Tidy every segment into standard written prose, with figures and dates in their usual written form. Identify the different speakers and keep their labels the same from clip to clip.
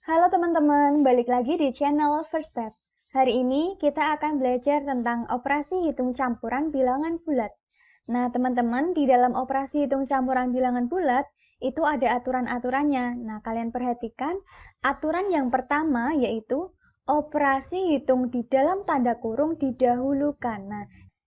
Speaker 1: Halo teman-teman, balik lagi di channel First Step. Hari ini kita akan belajar tentang operasi hitung campuran bilangan bulat. Nah teman-teman, di dalam operasi hitung campuran bilangan bulat, itu ada aturan-aturannya. Nah kalian perhatikan, aturan yang pertama yaitu operasi hitung di dalam tanda kurung didahulukan. Nah,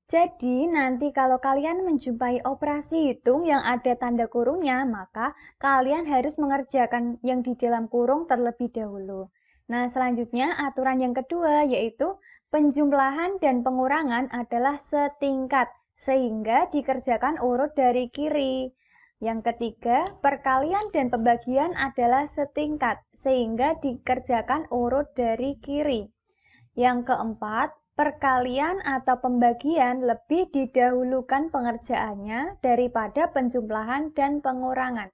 Speaker 1: jadi, nanti kalau kalian menjumpai operasi hitung yang ada tanda kurungnya, maka kalian harus mengerjakan yang di dalam kurung terlebih dahulu. Nah, selanjutnya aturan yang kedua yaitu penjumlahan dan pengurangan adalah setingkat, sehingga dikerjakan urut dari kiri. Yang ketiga, perkalian dan pembagian adalah setingkat, sehingga dikerjakan urut dari kiri. Yang keempat, perkalian atau pembagian lebih didahulukan pengerjaannya daripada penjumlahan dan pengurangan.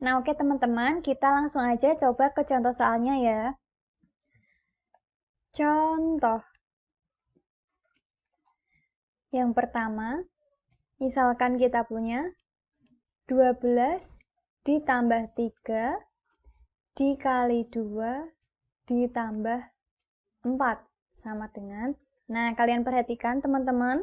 Speaker 1: Nah, oke teman-teman, kita langsung aja coba ke contoh soalnya ya. Contoh. Yang pertama, misalkan kita punya 12 ditambah 3 dikali 2 ditambah 4 sama dengan, nah kalian perhatikan teman-teman,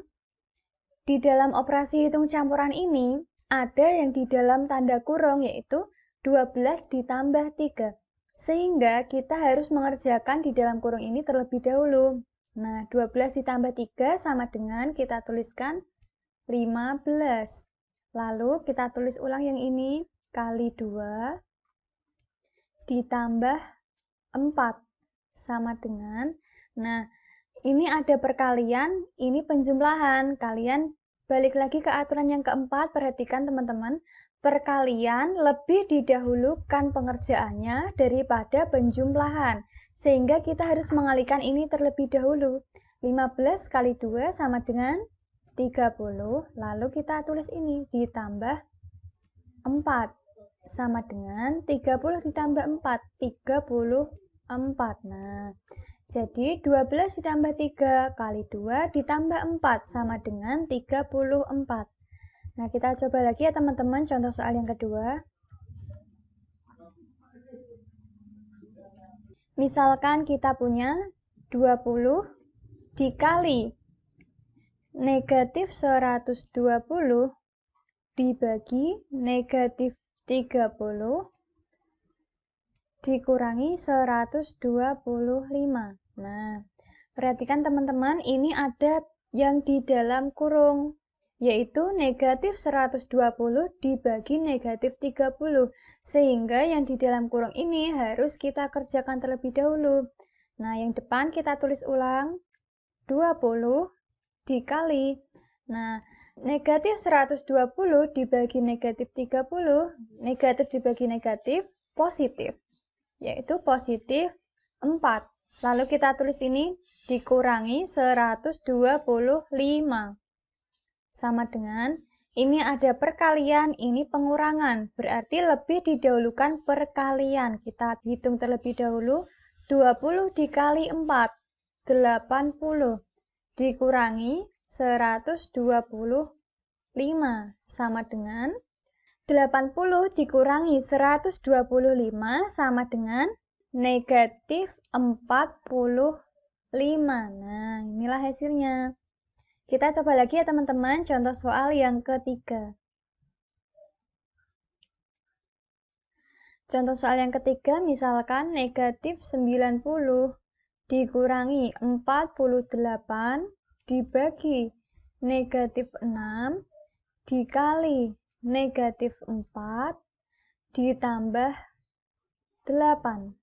Speaker 1: di dalam operasi hitung campuran ini ada yang di dalam tanda kurung yaitu 12 ditambah 3. Sehingga kita harus mengerjakan di dalam kurung ini terlebih dahulu. Nah, 12 ditambah 3 sama dengan kita tuliskan 15. Lalu kita tulis ulang yang ini kali 2 ditambah 4 sama dengan, nah ini ada perkalian, ini penjumlahan. Kalian balik lagi ke aturan yang keempat, perhatikan teman-teman, perkalian lebih didahulukan pengerjaannya daripada penjumlahan. Sehingga kita harus mengalihkan ini terlebih dahulu. 15 kali 2 sama dengan 30, lalu kita tulis ini ditambah 4 sama dengan 30 ditambah 4, 34. Nah, jadi 12 ditambah 3 kali 2 ditambah 4 sama dengan 34. Nah, kita coba lagi ya teman-teman contoh soal yang kedua. Misalkan kita punya 20 dikali negatif 120 dibagi negatif 30 dikurangi 125. Nah, perhatikan teman-teman, ini ada yang di dalam kurung, yaitu negatif 120 dibagi negatif 30. Sehingga yang di dalam kurung ini harus kita kerjakan terlebih dahulu. Nah, yang depan kita tulis ulang, 20 dikali. Nah, negatif 120 dibagi negatif 30, negatif dibagi negatif, positif, yaitu positif 4. Lalu kita tulis ini dikurangi 125. Sama dengan, ini ada perkalian, ini pengurangan. Berarti lebih didahulukan perkalian. Kita hitung terlebih dahulu, 20 dikali 4, 80. Dikurangi 125. Sama dengan 80 dikurangi 125 sama dengan negatif 45. Nah, inilah hasilnya. Kita coba lagi ya teman-teman, contoh soal yang ketiga. Contoh soal yang ketiga, misalkan negatif 90 dikurangi 48 dibagi negatif 6 dikali negatif 4 ditambah 8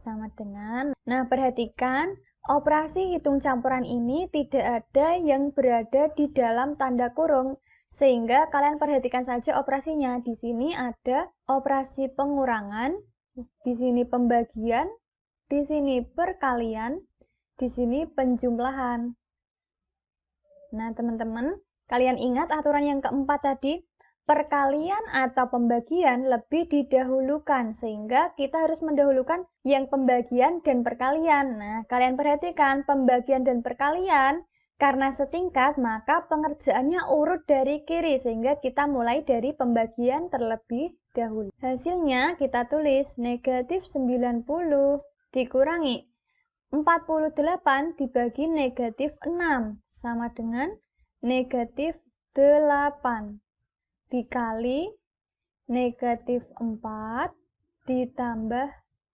Speaker 1: sama dengan, nah perhatikan operasi hitung campuran ini tidak ada yang berada di dalam tanda kurung, sehingga kalian perhatikan saja operasinya. Di sini ada operasi pengurangan, di sini pembagian, di sini perkalian, di sini penjumlahan. Nah teman-teman, kalian ingat aturan yang keempat tadi? Perkalian atau pembagian lebih didahulukan, sehingga kita harus mendahulukan yang pembagian dan perkalian. Nah, kalian perhatikan, pembagian dan perkalian, Karena setingkat, maka pengerjaannya urut dari kiri, sehingga kita mulai dari pembagian terlebih dahulu. Hasilnya kita tulis negatif 90 dikurangi 48 dibagi negatif 6, sama dengan negatif 8, dikali negatif 4 ditambah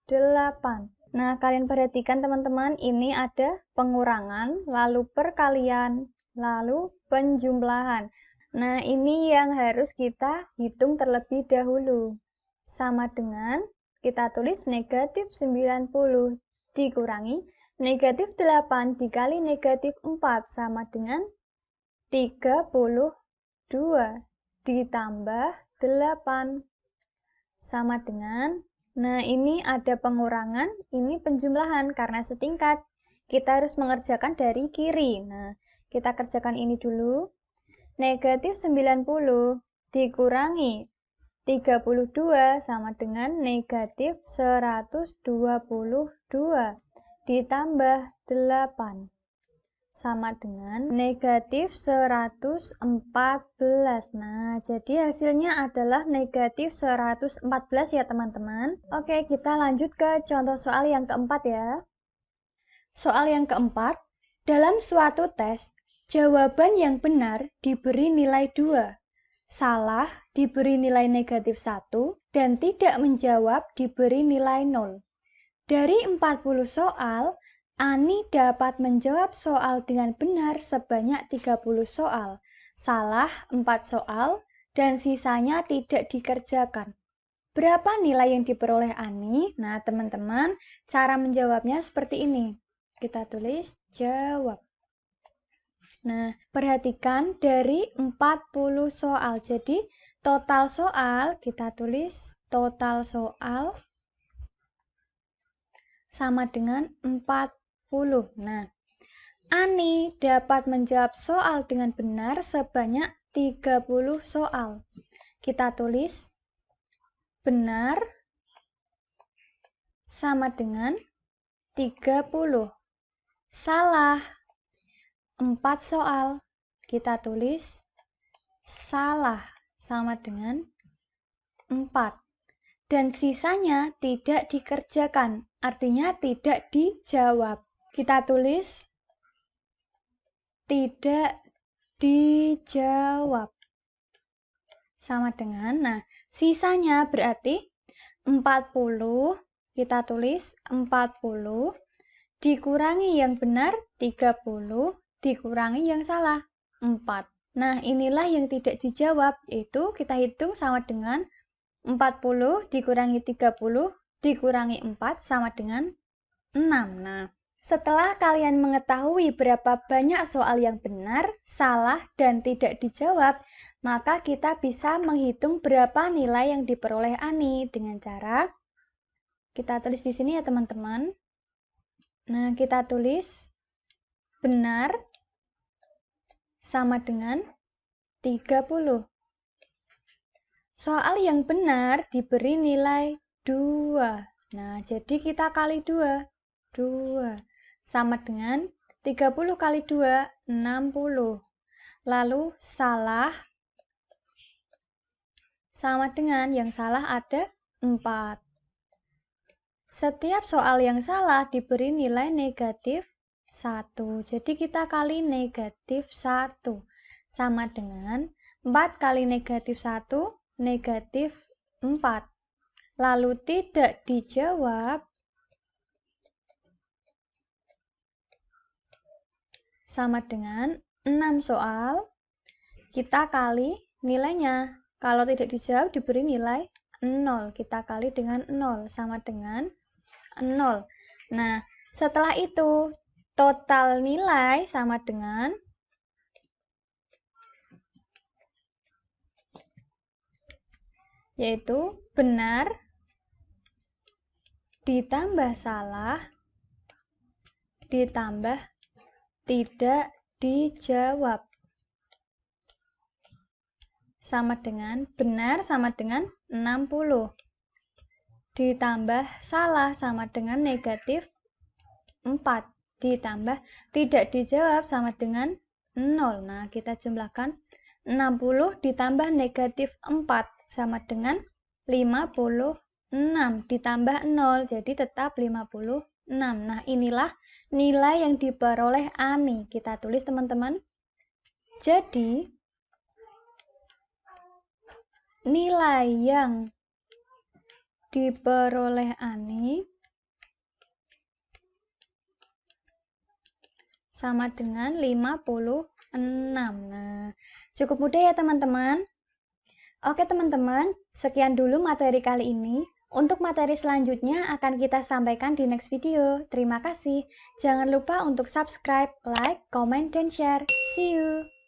Speaker 1: 8. Nah, kalian perhatikan teman-teman, ini ada pengurangan, lalu perkalian, lalu penjumlahan. Nah, ini yang harus kita hitung terlebih dahulu. Sama dengan, kita tulis negatif 90 dikurangi negatif 8 dikali negatif 4, sama dengan 32 ditambah 8, sama dengan, nah ini ada pengurangan, ini penjumlahan karena setingkat. Kita harus mengerjakan dari kiri. Nah, kita kerjakan ini dulu. Negatif 90 dikurangi 32 sama dengan negatif 122 ditambah 8. Sama dengan negatif 114. Nah, jadi hasilnya adalah negatif 114 ya teman-teman. Oke, kita lanjut ke contoh soal yang keempat ya. Soal yang keempat, dalam suatu tes, jawaban yang benar diberi nilai 2, salah diberi nilai negatif 1, dan tidak menjawab diberi nilai 0. Dari 40 soal, Ani dapat menjawab soal dengan benar sebanyak 30 soal, salah 4 soal, dan sisanya tidak dikerjakan. Berapa nilai yang diperoleh Ani? Nah, teman-teman, cara menjawabnya seperti ini. Kita tulis jawab. Nah, perhatikan dari 40 soal. Jadi, total soal, kita tulis total soal sama dengan 40. Nah, Ani dapat menjawab soal dengan benar sebanyak 30 soal. Kita tulis benar sama dengan 30. Salah 4 soal. Kita tulis salah sama dengan 4. Dan sisanya tidak dikerjakan, artinya tidak dijawab. Kita tulis tidak dijawab. Sama dengan, nah, sisanya berarti 40, kita tulis 40, dikurangi yang benar 30, dikurangi yang salah 4. Nah, inilah yang tidak dijawab, yaitu kita hitung sama dengan 40 dikurangi 30 dikurangi 4 sama dengan 6. Nah, setelah kalian mengetahui berapa banyak soal yang benar, salah, dan tidak dijawab, maka kita bisa menghitung berapa nilai yang diperoleh Ani dengan cara kita tulis di sini ya teman-teman. Nah, kita tulis benar sama dengan 30. Soal yang benar diberi nilai 2. Nah, jadi kita kali 2. 2 sama dengan 30 kali 2, 60. Lalu salah sama dengan yang salah ada 4. Setiap soal yang salah diberi nilai negatif 1. Jadi kita kali negatif 1 sama dengan 4 kali negatif 1, negatif 4. Lalu tidak dijawab sama dengan 6 soal, kita kali nilainya. Kalau tidak dijawab diberi nilai 0, kita kali dengan 0, sama dengan 0. Nah, setelah itu total nilai sama dengan yaitu benar ditambah salah ditambah tidak dijawab. Sama dengan benar sama dengan 60. Ditambah salah sama dengan negatif 4. ditambah tidak dijawab sama dengan 0. Nah, kita jumlahkan 60 ditambah negatif 4 sama dengan 56 ditambah 0, jadi tetap 56. Nah, inilah nilai yang diperoleh Ani. Kita tulis teman-teman. Jadi, nilai yang diperoleh Ani sama dengan 56. Nah, cukup mudah ya teman-teman. Oke teman-teman, sekian dulu materi kali ini. Untuk materi selanjutnya akan kita sampaikan di next video. Terima kasih. Jangan lupa untuk subscribe, like, comment, dan share. See you!